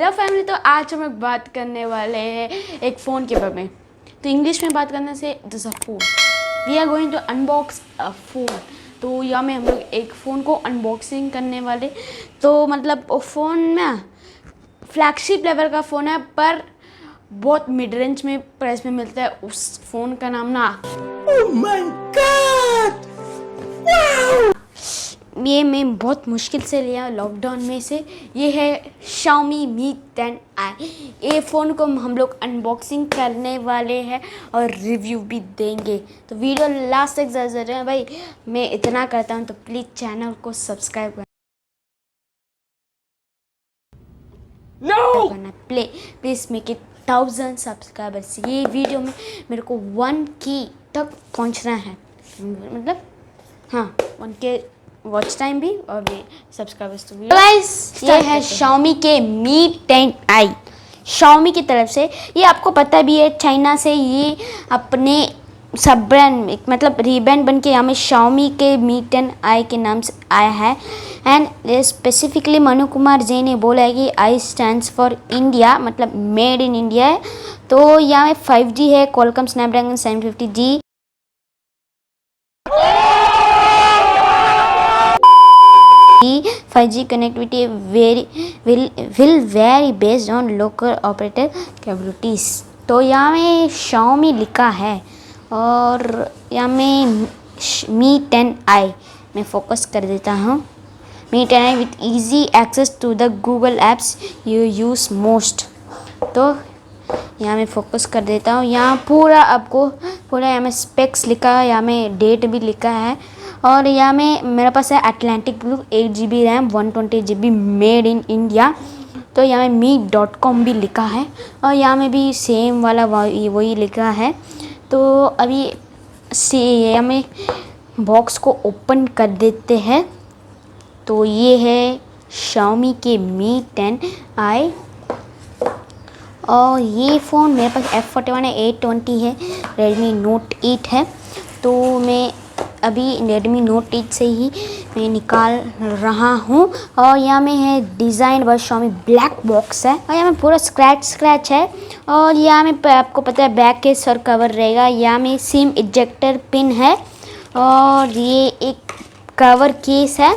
Hello family, तो आज हम लोग बात करने वाले हैं एक फ़ोन के बारे में। तो इंग्लिश में बात करने से this a phone, we are going to unbox a phone. तो यहाँ में हम लोग एक फ़ोन को अनबॉक्सिंग करने वाले। तो मतलब वो फ़ोन ना फ्लैगशिप लेवल का फ़ोन है, पर बहुत मिड रेंज में प्राइस में मिलता है। उस फ़ोन का नाम ना ओह माय गॉड, ये मैं बहुत मुश्किल से लिया लॉकडाउन में से। ये है Xiaomi Mi 10i। ये फ़ोन को हम लोग अनबॉक्सिंग करने वाले हैं और रिव्यू भी देंगे। तो वीडियो लास्ट तक ज़रूर है भाई। मैं इतना करता हूँ तो प्लीज़ चैनल को सब्सक्राइब करना प्लीज़ मेक इट 1000 सब्सक्राइबर्स। ये वीडियो में मेरे को 1K तक पहुँचना है, मतलब हाँ 1K वॉच टाइम भी और भी सब्सक्राइबर्स। तो गाइस ये है Xiaomi के Mi 10i, Xiaomi की तरफ से। ये आपको पता भी है, चाइना से ये अपने सब ब्रांड मतलब रीब्रांड बन के यहाँ में Xiaomi के Mi 10i के नाम से आया है। एंड स्पेसिफिकली मनु कुमार जे ने बोला है कि आई स्टैंड्स फॉर इंडिया, मतलब मेड इन इंडिया है। तो यहाँ में 5G है, Qualcomm Snapdragon 750G, 5G connectivity will vary based on local operator capabilities। तो यहाँ में Xiaomi लिखा है और यहाँ में Mi 10i मैं फोकस कर देता हूँ। Mi 10i with easy access to the Google apps you use most। तो यहाँ मैं फोकस कर देता हूँ। यहाँ पूरा आपको पूरा यहाँ में स्पेक्स लिखा है, यहाँ में डेट भी लिखा है। और यहाँ में मेरे पास है Atlantic blue 8GB RAM 120GB made in India. तो यहाँ में mi.com भी लिखा है और यहाँ में भी सेम वाला वही लिखा है। तो अभी से यहाँ में बॉक्स को ओपन कर देते हैं। तो ये है Xiaomi के Mi 10i और ये फ़ोन मेरे पास F41 है, 820 है, Redmi Note 8 है। तो मैं अभी Redmi Note 8 से ही मैं निकाल रहा हूँ। और यहाँ में है डिज़ाइन बस Xiaomi ब्लैक बॉक्स है और यहाँ में पूरा स्क्रैच है। और यहाँ में आपको पता है बैक केस और कवर रहेगा। यहाँ में सिम इजेक्टर पिन है और ये एक कवर केस है,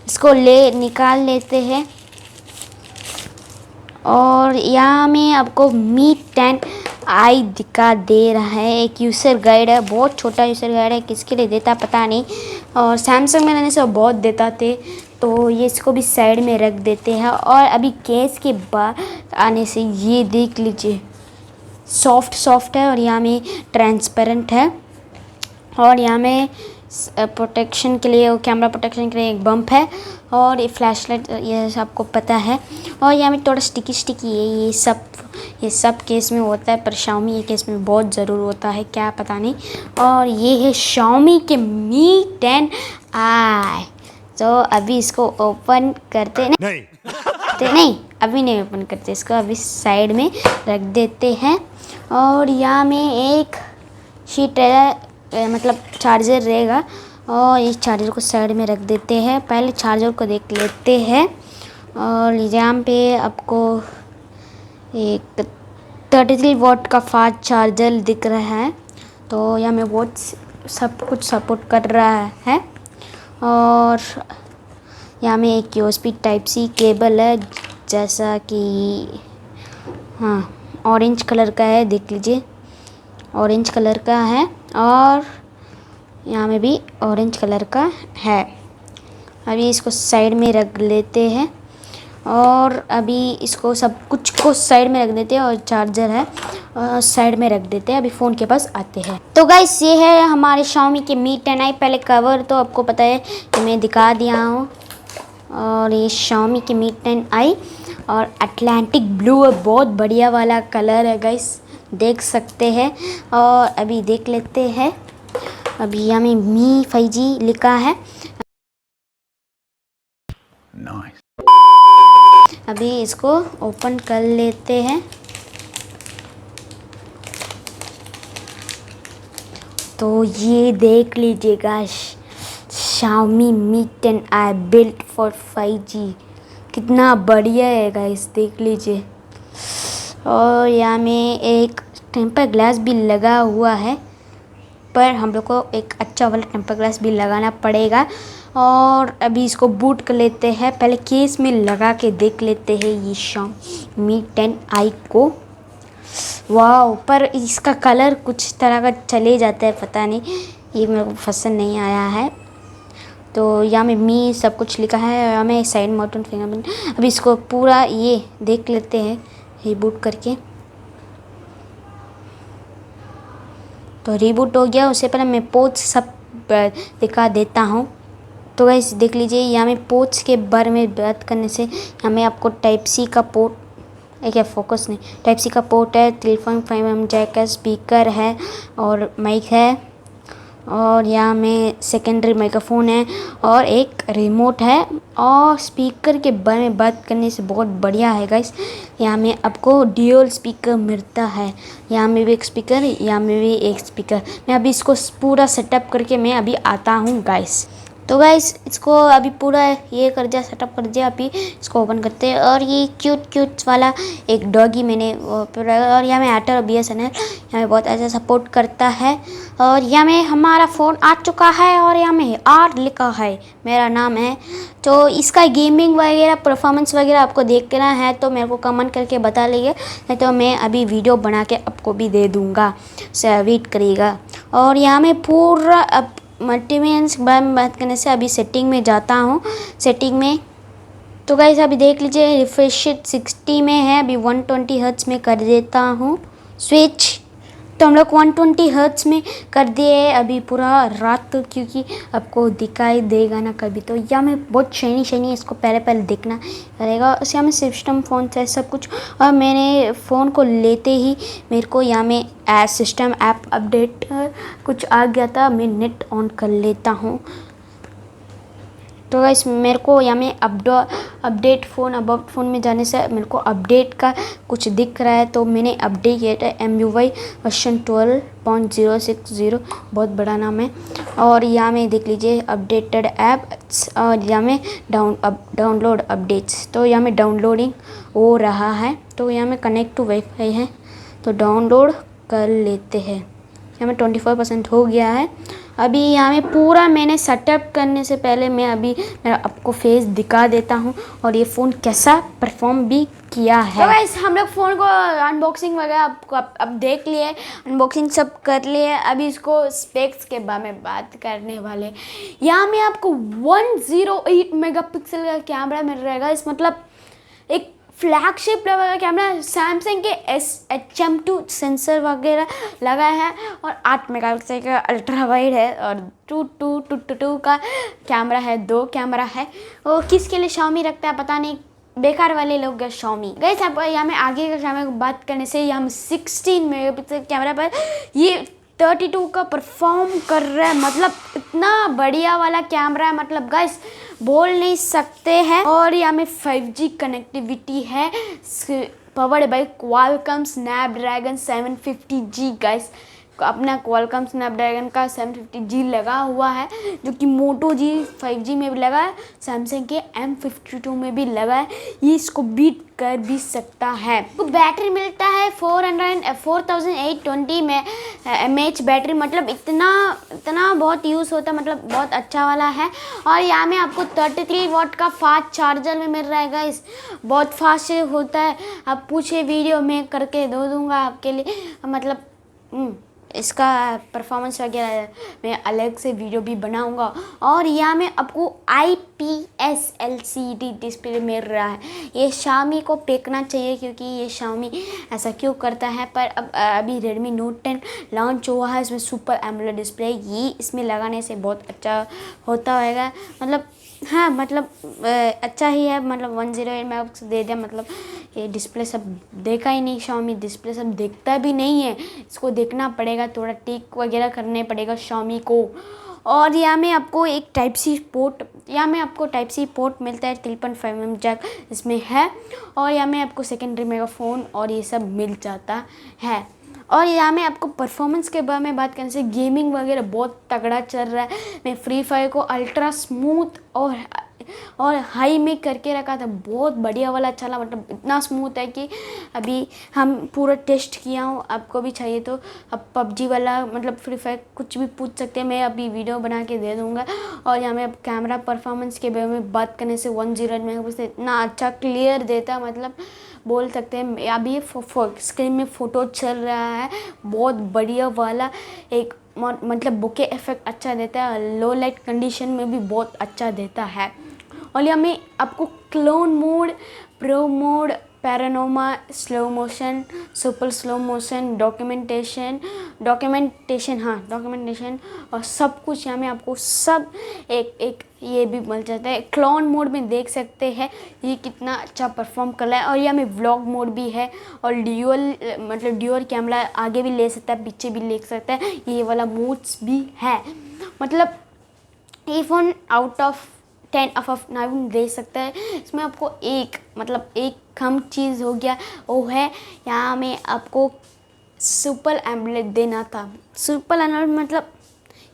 इसको निकाल लेते हैं। और यहाँ में आपको Mi 10i दिखा दे रहा है। एक यूज़र गाइड है, बहुत छोटा यूज़र गाइड है, किसके लिए देता पता नहीं। और सैमसंग में रहने से बहुत देता थे, तो ये इसको भी साइड में रख देते हैं। और अभी केस के बाद आने से ये देख लीजिए, सॉफ्ट है और यहाँ में ट्रांसपेरेंट है। और यहाँ में प्रोटेक्शन के लिए, कैमरा प्रोटेक्शन के लिए एक बम्प है और ये फ्लैशलाइट, ये आपको पता है। और यहाँ में थोड़ा स्टिकी है, ये सब केस में होता है, पर Xiaomi ये केस में बहुत ज़रूर होता है, क्या पता नहीं। और ये है Xiaomi के Mi 10i। तो अभी इसको ओपन करते नहीं अभी नहीं ओपन करते, इसको अभी साइड में रख देते हैं। और यहाँ में एक शीट मतलब चार्जर रहेगा और इस चार्जर को साइड में रख देते हैं। पहले चार्जर को देख लेते हैं। और यहाँ पे आपको एक 33 वॉट का फास्ट चार्जर दिख रहा है। तो यहाँ में बहुत सब कुछ सपोर्ट कर रहा है। और यहाँ में एक USB Type-C केबल है, जैसा कि हाँ ऑरेंज कलर का है, देख लीजिए ऑरेंज कलर का है। और यहाँ में भी ऑरेंज कलर का है। अभी इसको साइड में रख लेते हैं और अभी इसको सब कुछ को साइड में रख देते हैं। और चार्जर है और साइड में रख देते हैं। अभी फ़ोन के पास आते हैं। तो गाइस ये है हमारे Xiaomi के Mi 10i। पहले कवर तो आपको पता है कि मैं दिखा दिया हूँ। और ये Xiaomi के Mi 10i और अटलांटिक ब्लू है, बहुत बढ़िया वाला कलर है गाइस, देख सकते हैं। और अभी देख लेते हैं, अभी यहाँ में Mi 5G लिखा है। Nice। अभी इसको ओपन कर लेते हैं। तो ये देख लीजिएगा Xiaomi Mi 10i built for 5G, कितना बढ़िया है गाइस, देख लीजिए। और यहाँ में एक टेम्पर ग्लास भी लगा हुआ है, पर हम लोग को एक अच्छा वाला टेम्पर ग्लास भी लगाना पड़ेगा। और अभी इसको बूट कर लेते हैं, पहले केस में लगा के देख लेते हैं ये Xiaomi 10i को। वाह, पर इसका कलर कुछ तरह का चले जाता है, पता नहीं, ये मेरे को पसंद नहीं आया है। तो यहाँ में मी सब कुछ लिखा है, यहाँ में साइड माउंटेन फिंगरप्रिंट। अभी इसको पूरा ये देख लेते हैं रीबूट करके। तो रीबूट हो गया, उससे पहले मैं पोच सब दिखा देता हूँ। तो गाइस देख लीजिए, यहाँ में पोच के बारे में बात करने से यहाँ में आपको टाइप सी का पोर्ट, क्या फोकस नहीं, टाइप सी का पोर्ट है, 3.5mm जैक है, स्पीकर है और माइक है, और यहाँ में सेकेंडरी माइक्रोफोन है और एक रिमोट है। और स्पीकर के बारे में बात करने से बहुत बढ़िया है गाइस, यहाँ में आपको ड्यूअल स्पीकर मिलता है, यहाँ में भी एक स्पीकर, यहाँ में भी एक स्पीकर। मैं अभी इसको पूरा सेटअप करके मैं अभी आता हूँ गाइस। तो गाइस इसको अभी पूरा ये कर दिया, सेटअप कर दिया, अभी इसको ओपन करते हैं। और ये क्यूट वाला एक डॉगी मैंने और यहाँ में एयरटेल और BSNL यहाँ में बहुत अच्छा सपोर्ट करता है। और यहाँ में हमारा फ़ोन आ चुका है और यहाँ में R लिखा है, मेरा नाम है। तो इसका गेमिंग वगैरह परफॉर्मेंस वगैरह आपको देखना है तो मेरे को कमेंट करके बता लीजिए, नहीं तो मैं अभी वीडियो बना के आपको भी दे दूँगा, वेट करिएगा। और यहाँ में पूरा अब मल्टीमीडिया के बारे में बात करने से अभी सेटिंग में जाता हूँ, सेटिंग में। तो गाइस अभी देख लीजिए, रिफ्रेश 60 में है, अभी 120 हर्ट्ज में कर देता हूँ स्विच। तो हम लोग 120 हर्ट्ज में कर दिए अभी पूरा रात, क्योंकि आपको दिखाई देगा ना कभी। तो यहाँ में बहुत शाइनी है, इसको पहले देखना पड़ेगा। यहाँ में सिस्टम फ़ोन है सब कुछ, और मैंने फ़ोन को लेते ही मेरे को यहाँ में सिस्टम ऐप अपडेट कुछ आ गया था, मैं नेट ऑन कर लेता हूँ। तो गाइस मेरे को यहाँ में अपडेट फ़ोन अबाउट फ़ोन में जाने से मेरे को अपडेट का कुछ दिख रहा है, तो मैंने अपडेट किया था MUI वर्जन 12.060, बहुत बड़ा नाम है। और यहाँ में देख लीजिए अपडेटेड ऐप्स, और यहाँ में डाउनलोड अपडेट्स। तो यहाँ में डाउनलोडिंग हो रहा है, तो यहाँ में कनेक्ट टू वाईफाई है, तो डाउनलोड कर लेते हैं। यहाँ में 24% हो गया है। अभी यहाँ में पूरा मैंने सेटअप करने से पहले मैं अभी मेरा आपको फेस दिखा देता हूँ और ये फ़ोन कैसा परफॉर्म भी किया है। तो गाइस हम लोग फ़ोन को अनबॉक्सिंग वगैरह आपको अब देख लिए, अनबॉक्सिंग सब कर लिए। अभी इसको स्पेक्स के बारे में बात करने वाले। यहाँ में आपको 108 मेगापिक्सल का कैमरा मिल रहेगा, इस मतलब एक फ्लैगशिप लेवल का कैमरा। सैमसंग के HM2 सेंसर वगैरह लगा है, और 8 मेगापिक्सल का अल्ट्रा वाइड है, और 2 का कैमरा है, 2 कैमरा है। वो किसके लिए Xiaomi रखता है पता नहीं, बेकार वाले लोग है Xiaomi। गाइस आप यहाँ में आगे का कैमरा की बात करने से यहाँ में 16 मेगापिक्सल कैमरा पर ये 32 का परफॉर्म कर रहा है, मतलब इतना बढ़िया वाला कैमरा है, मतलब गाइस बोल नहीं सकते हैं। और यहाँ में 5G कनेक्टिविटी है, powered by Qualcomm Snapdragon 750G। Guys अपना क्वालकॉम स्नैपड्रैगन का 750G लगा हुआ है, जो कि मोटो G 5G में भी लगा है, सैमसंग के M52 में भी लगा है। ये इसको बीट कर भी सकता है। तो बैटरी मिलता है 4820 में mAh बैटरी, मतलब इतना बहुत यूज़ होता है, मतलब बहुत अच्छा वाला है। और यहाँ में आपको 33 वाट का फास्ट चार्जर में मिल रहा है गाइस, बहुत फास्ट होता है। आप पूछे, वीडियो में करके दे दूँगा आपके लिए, मतलब इसका परफॉर्मेंस वगैरह मैं अलग से वीडियो भी बनाऊंगा। और यहाँ में आपको IPS LCD डिस्प्ले मिल रहा है। ये Xiaomi को फेंकना चाहिए, क्योंकि ये Xiaomi ऐसा क्यों करता है। पर अब अभी Redmi Note 10 लॉन्च हुआ है, इसमें सुपर एमोलेड डिस्प्ले, ये इसमें लगाने से बहुत अच्छा होता होगा, मतलब हाँ, मतलब अच्छा ही है, मतलब 108 मेगापिक्सल दे दिया, मतलब ये डिस्प्ले सब देखा ही नहीं, Xiaomi डिस्प्ले सब देखता भी नहीं है, इसको देखना पड़ेगा, थोड़ा टिक वगैरह करने पड़ेगा Xiaomi को। और यहाँ में आपको एक टाइप सी पोर्ट, यहाँ में आपको टाइप सी पोर्ट मिलता है, 3.5mm जैक इसमें है। और यहाँ में आपको सेकेंडरी मेगाफोन और ये सब मिल जाता है। और यहाँ में आपको परफॉर्मेंस के बारे में बात करने से गेमिंग वगैरह बहुत तगड़ा चल रहा है। मैं फ्री फायर को अल्ट्रा स्मूथ और और हाई में करके रखा था, बहुत बढ़िया वाला चला, मतलब इतना स्मूथ है कि अभी हम पूरा टेस्ट किया हूँ। आपको भी चाहिए तो अब पबजी वाला मतलब फ्री फायर कुछ भी पूछ सकते हैं, मैं अभी वीडियो बना के दे दूँगा। और यहाँ में अब कैमरा परफॉर्मेंस के बारे में बात करने से 108 मेगापिक्सल इतना अच्छा क्लियर देता, मतलब बोल सकते हैं। अभी स्क्रीन में फ़ोटो चल रहा है, बहुत बढ़िया वाला एक मतलब बुके इफेक्ट अच्छा देता है, लो लाइट कंडीशन में भी बहुत अच्छा देता है। और यहाँ में आपको clone mode, pro mode, panorama, slow motion, super slow motion, documentation और सब कुछ यहाँ में आपको सब एक ये भी मिल जाता है। क्लोन मोड में देख सकते हैं ये कितना अच्छा परफॉर्म कर रहा है। और यहाँ में व्लॉग मोड भी है और ड्यूअल कैमरा आगे भी ले सकता है, पीछे भी ले सकता है, ये वाला मोड्स भी है। मतलब ये फ़ोन आउट ऑफ 10 दे सकता है। इसमें आपको एक कम चीज़ हो गया, वो है यहाँ में आपको सुपर एमोलेड देना था। सुपर एमोलेड मतलब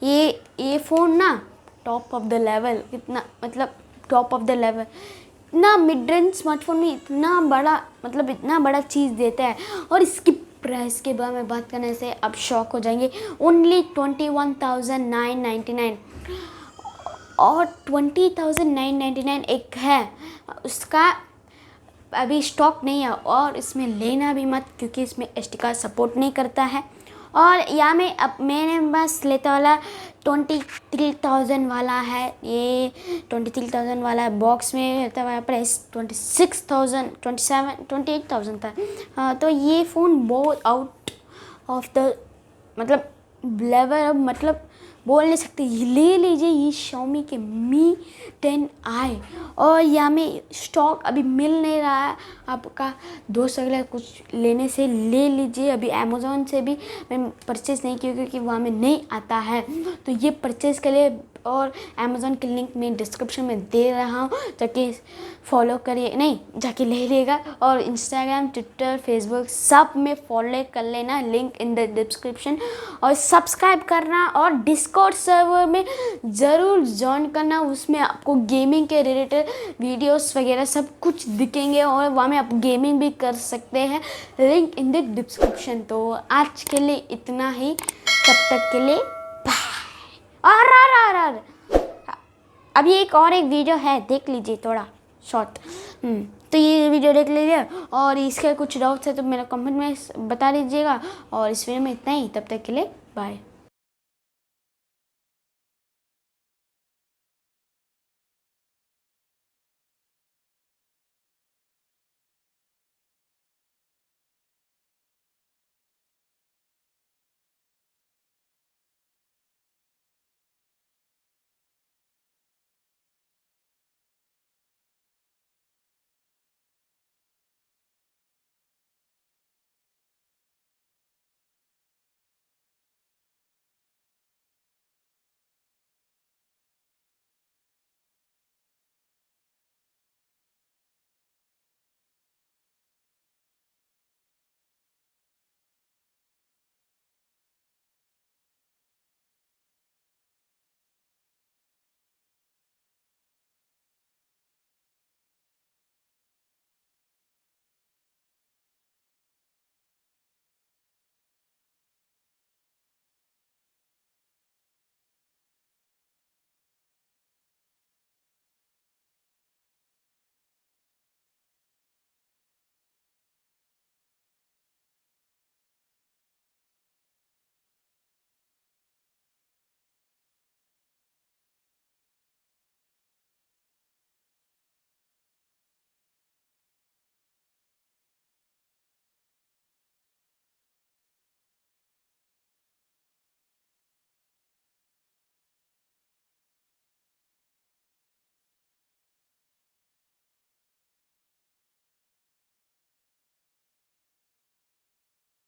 ये फ़ोन ना टॉप ऑफ द लेवल, इतना मतलब टॉप ऑफ द लेवल, इतना मिड रेंज स्मार्टफोन में इतना बड़ा चीज़ देता है। और इसकी प्राइस के बारे में बात करने से आप शॉक हो जाएंगे, ओनली 21,999। और 20,999 एक है, उसका अभी स्टॉक नहीं है और इसमें लेना भी मत, क्योंकि इसमें SD कार्ड सपोर्ट नहीं करता है। और यहाँ में अब मैंने बस लेता वाला 23,000 वाला है, ये 23,000 वाला बॉक्स में रहता हुआ प्राइस 28,000 था। तो ये फ़ोन बहुत आउट ऑफ द मतलब लेवल, मतलब बोल नहीं सकते। ले लीजिए ये Xiaomi के Mi 10i। और यहाँ में स्टॉक अभी मिल नहीं रहा है, आपका दोस्त अगला कुछ लेने से ले लीजिए। अभी अमेज़ॉन से भी मैं परचेज़ नहीं किया क्योंकि वहाँ में नहीं आता है, तो ये परचेज़ के लिए और अमेज़ॉन के लिंक मैं डिस्क्रिप्शन में दे रहा हूँ, जाके फॉलो करिए, नहीं जाके ले लीजिएगा। और इंस्टाग्राम, ट्विटर, फेसबुक सब में फॉलो कर लेना, लिंक इन द डिस्क्रिप्शन। और सब्सक्राइब करना और डिस्कॉर्ड सर्वर में ज़रूर ज्वाइन करना, उसमें आपको गेमिंग के रिलेटेड वीडियोस वगैरह सब कुछ दिखेंगे और वहाँ में आप गेमिंग भी कर सकते हैं, लिंक इन द डिस्क्रिप्शन। तो आज के लिए इतना ही, तब तक के लिए बाय। और अभी एक वीडियो है, देख लीजिए थोड़ा शॉर्ट। तो ये वीडियो देख लीजिए और इसके कुछ डाउट्स है तो मेरा कमेंट में बता दीजिएगा। और इस वीडियो में इतना ही, तब तक के लिए बाय।